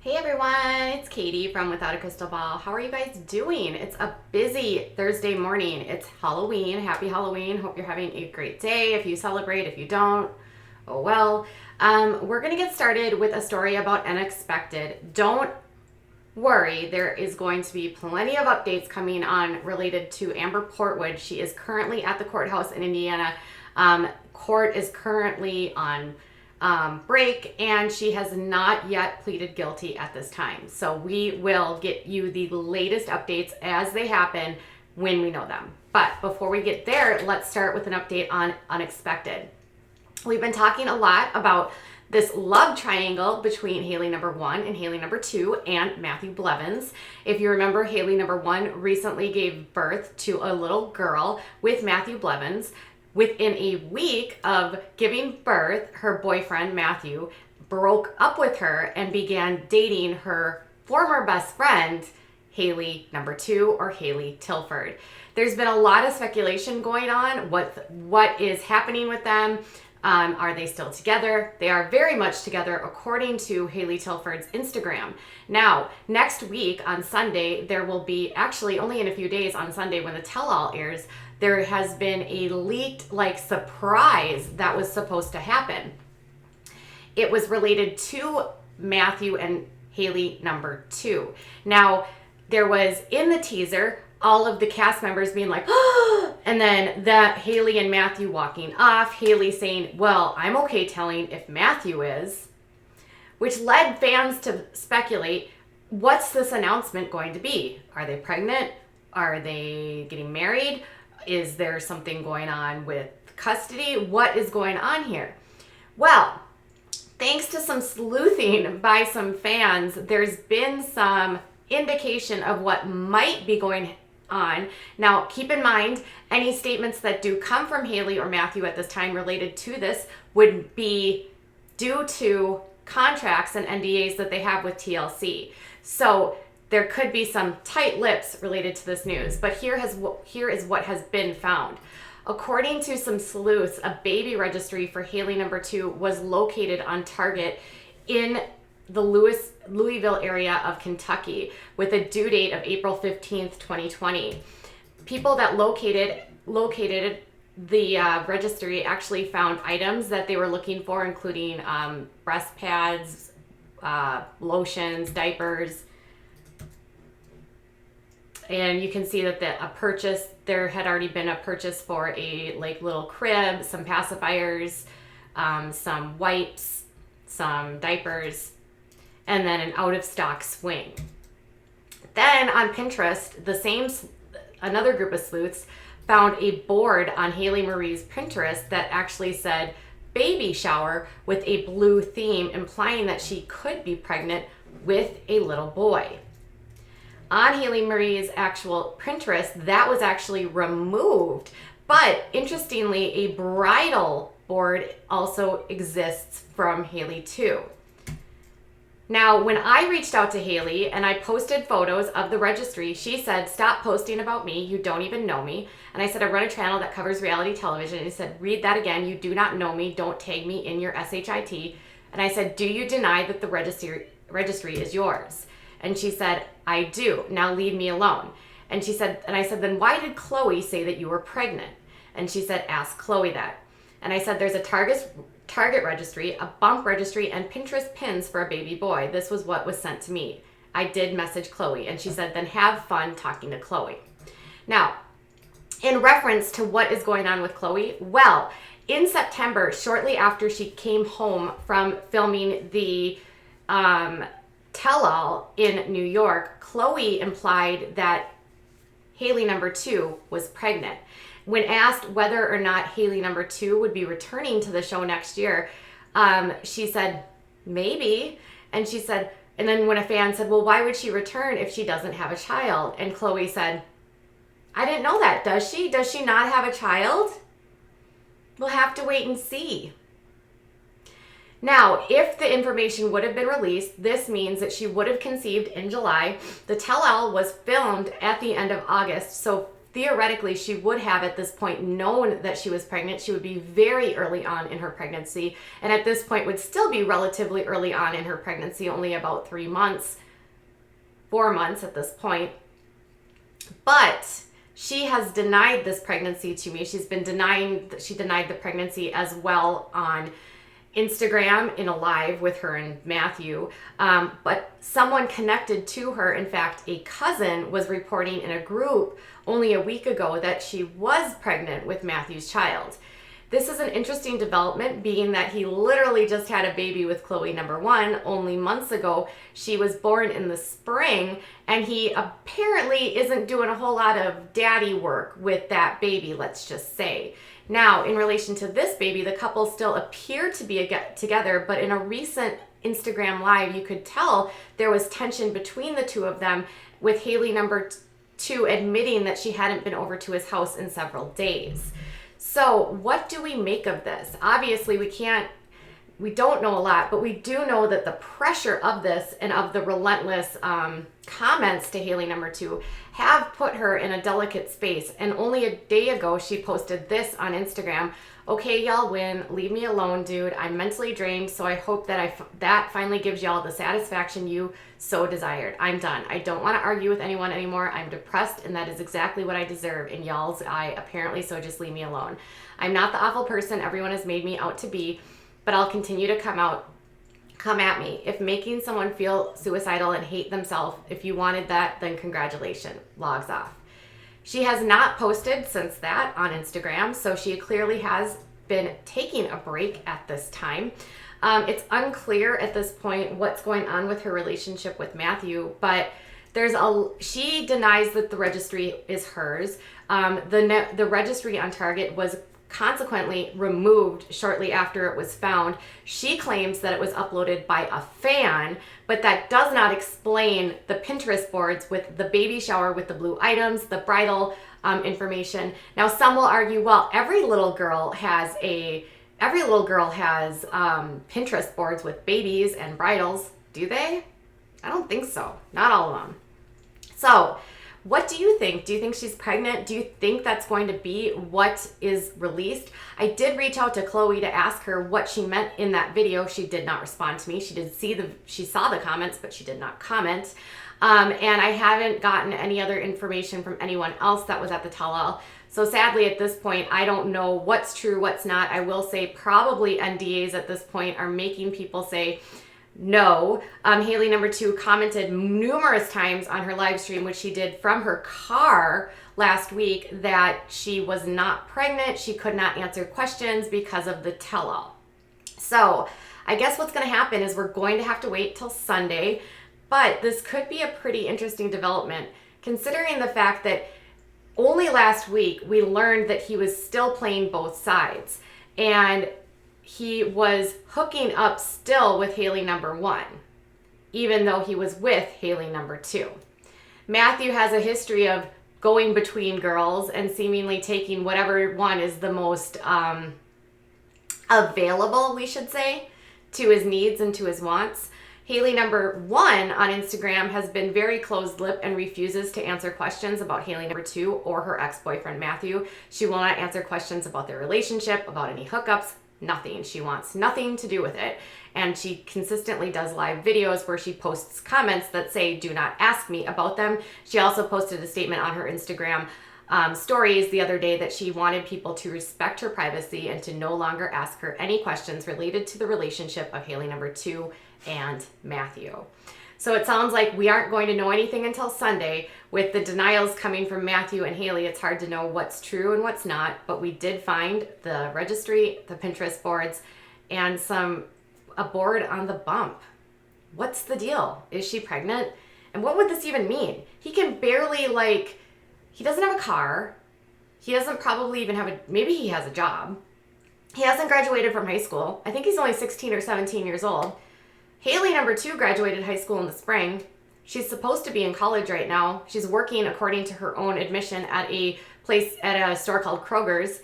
Hey everyone, it's Katie from Without a Crystal Ball. How are you guys doing? It's a busy Thursday morning. It's Halloween. Happy Halloween. Hope you're having a great day. If you celebrate, if you don't, oh well. We're going to get started with a story about unexpected. Don't worry, there is going to be plenty of updates coming on related to Amber Portwood. She is currently at the courthouse in Indiana. Court is currently on break, and she has not yet pleaded guilty at this time. So we will get you the latest updates as they happen when we know them. But before we get there, let's start with an update on unexpected. We've been talking a lot about this love triangle between Hailey number 1 and Hailey number 2 and Matthew Blevins. If you remember, Hailey number 1 recently gave birth to a little girl with Matthew Blevins. Within a week of giving birth, her boyfriend, Matthew, broke up with her and began dating her former best friend, Hailey number 2, or Hailey Tilford. There's been a lot of speculation going on. What is happening with them? Are they still together? They are very much together, according to Hailey Tilford's Instagram. Now, next week on Sunday, there will be, actually only in a few days on Sunday when the tell-all airs, there has been a leaked surprise that was supposed to happen. It was related to Matthew and Hailey number 2. Now, there was in the teaser all of the cast members being like, oh, and then that Hailey and Matthew walking off, Hailey saying, well, I'm okay telling if Matthew is, which led fans to speculate, what's this announcement going to be? Are they pregnant? Are they getting married? Is there something going on with custody? What is going on here? Well, thanks to some sleuthing by some fans, there's been some indication of what might be going on. Now, keep in mind, any statements that do come from Hailey or Matthew at this time related to this would be due to contracts and NDAs that they have with TLC. So there could be some tight lips related to this news, but here is what has been found. According to some sleuths, a baby registry for Hailey number 2 was located on Target in the Louisville area of Kentucky with a due date of April 15th, 2020. People that located the registry actually found items that they were looking for, including breast pads, lotions, diapers. And you can see that there had already been a purchase for a little crib, some pacifiers, some wipes, some diapers, and then an out-of-stock swing. Then on Pinterest, another group of sleuths found a board on Hailey Marie's Pinterest that actually said baby shower with a blue theme, implying that she could be pregnant with a little boy. On Hailey Marie's actual Pinterest, that was actually removed. But interestingly, a bridal board also exists from Hailey too. Now, when I reached out to Hailey and I posted photos of the registry, she said, stop posting about me. You don't even know me. And I said, I run a channel that covers reality television. And he said, read that again. You do not know me. Don't tag me in your SHIT. And I said, do you deny that the registry is yours? And she said, I do. Now leave me alone. And I said, then why did Chloe say that you were pregnant? And she said, ask Chloe that. And I said, there's a Target registry, a bump registry, and Pinterest pins for a baby boy. This was what was sent to me. I did message Chloe. And she said, then have fun talking to Chloe. Now, in reference to what is going on with Chloe, well, in September, shortly after she came home from filming the tell-all in New York, Chloe implied that Hailey number 2 was pregnant. When asked whether or not Hailey number 2 would be returning to the show next year, she said, maybe. And then when a fan said, well, why would she return if she doesn't have a child? And Chloe said, I didn't know that. Does she? Does she not have a child? We'll have to wait and see. Now, if the information would have been released, this means that she would have conceived in July. The tell-all was filmed at the end of August, so theoretically she would have at this point known that she was pregnant. She would be very early on in her pregnancy, and at this point would still be relatively early on in her pregnancy, only about 4 months at this point. But she has denied this pregnancy to me. She denied the pregnancy as well on Instagram in a live with her and Matthew. But someone connected to her, in fact, a cousin, was reporting in a group only a week ago that she was pregnant with Matthew's child. This is an interesting development, being that he literally just had a baby with Chloe number 1 only months ago. She was born in the spring, and he apparently isn't doing a whole lot of daddy work with that baby, let's just say. Now, in relation to this baby, the couple still appear to be together, but in a recent Instagram live, you could tell there was tension between the two of them, with Hailey number 2 admitting that she hadn't been over to his house in several days. So what do we make of this? Obviously, we don't know a lot, but we do know that the pressure of this and of the relentless comments to Hailey number 2 have put her in a delicate space. And only a day ago, she posted this on Instagram: "Okay, y'all win. Leave me alone, dude. I'm mentally drained, so I hope that that finally gives y'all the satisfaction you so desired. I'm done. I don't want to argue with anyone anymore. I'm depressed, and that is exactly what I deserve in y'all's eye, apparently, so just leave me alone. I'm not the awful person everyone has made me out to be, but I'll continue to come at me. If making someone feel suicidal and hate themselves, if you wanted that, then congratulations." Logs off. She has not posted since that on Instagram, so she clearly has been taking a break at this time. It's unclear at this point what's going on with her relationship with Matthew, but she denies that the registry is hers. The registry on Target was consequently removed shortly after it was found. She claims that it was uploaded by a fan, but that does not explain the Pinterest boards with the baby shower with the blue items, the bridal information. Now, some will argue, well, every little girl has Pinterest boards with babies and bridals. Do they? I don't think so. Not all of them. So, what do you think? Do you think she's pregnant? Do you think that's going to be what is released? I did reach out to Chloe to ask her what she meant in that video. She did not respond to me. She saw the comments, but she did not comment. And I haven't gotten any other information from anyone else that was at the tell-all. So sadly, at this point, I don't know what's true, what's not. I will say probably NDAs at this point are making people say no. Hailey number 2 commented numerous times on her live stream, which she did from her car last week, that she was not pregnant. She could not answer questions because of the tell-all. So I guess what's going to happen is we're going to have to wait till Sunday, but this could be a pretty interesting development, considering the fact that only last week we learned that he was still playing both sides, and he was hooking up still with Hailey number 1, even though he was with Hailey number 2. Matthew has a history of going between girls and seemingly taking whatever one is the most available, we should say, to his needs and to his wants. Hailey number 1 on Instagram has been very closed-lipped and refuses to answer questions about Hailey number 2 or her ex-boyfriend Matthew. She will not answer questions about their relationship, about any hookups, nothing. She wants nothing to do with it. And she consistently does live videos where she posts comments that say, "Do not ask me about them." She also posted a statement on her Instagram stories the other day that she wanted people to respect her privacy and to no longer ask her any questions related to the relationship of Hailey number 2 and Matthew. So it sounds like we aren't going to know anything until Sunday. With the denials coming from Matthew and Hailey, it's hard to know what's true and what's not, but we did find the registry, the Pinterest boards, and a board on the bump. What's the deal? Is she pregnant? And what would this even mean? He can barely, he doesn't have a car. He doesn't probably even maybe he has a job. He hasn't graduated from high school. I think he's only 16 or 17 years old. Hailey number 2 graduated high school in the spring. She's supposed to be in college right now. She's working, according to her own admission, at a store called Kroger's.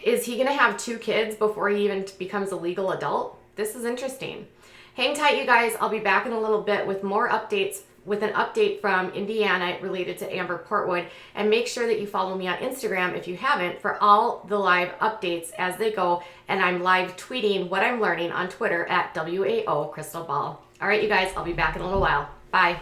Is he going to have 2 kids before he even becomes a legal adult? This is interesting. Hang tight, you guys. I'll be back in a little bit with more updates with an update from Indiana related to Amber Portwood. And make sure that you follow me on Instagram if you haven't for all the live updates as they go. And I'm live tweeting what I'm learning on Twitter at WAO Crystal Ball. All right, you guys, I'll be back in a little while. Bye.